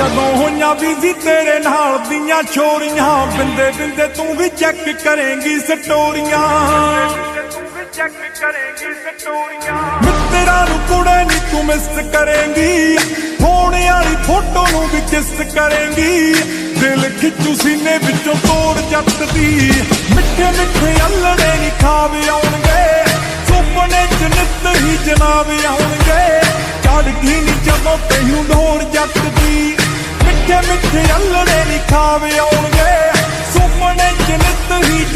ਜਦੋਂ ਹੋਈਆਂ ਬਿਜ਼ੀ ਤੇਰੇ ਨਾਲ ਦੀਆਂ ਛੋਰੀਆਂ, ਬਿੰਦੇ ਬਿੰਦੇ ਤੂੰ ਵੀ ਚੈੱਕ ਕਰੇਂਗੀ ਸਟੋਰੀਆਂ। ਮਿੱਤਰਾਂ ਨੂੰ ਕੁੜੇ ਨੀ ਤੂੰ ਮਿਸ ਕਰੇਂਗੀ, ਹੋਣੇ ਵਾਲੀ ਫੋਟੋ ਨੂੰ ਵੀ ਕਿਸ ਕਰੇਂਗੀ। ਦਿਲ ਖਿੱਚੂ ਸੀਨੇ ਵਿੱਚੋਂ ਤੋੜ ਜੱਟ ਦੀ, ਮਿੱਠੇ ਮਿੱਠੇ ਅਲੜੇ ਨੀ ਖਾਵੇ ਆਉਣਗੇ, ਸੁਪਨੇ ਚ ਨਿੱਤ ਹੀ ਜਨਾਬ ਆਉਣਗੇ। ਚੜ੍ਹਦੀ ਨੀ ਜਦੋਂ ਤੈਨੂੰ ਦੌੜ ਜੱਟ ਦੀ, ਮਿੱਠੇ ਮਿੱਠੇ ਅਲੜੇ ਨੀ ਖਾਵੇ ਆਉਣਗੇ।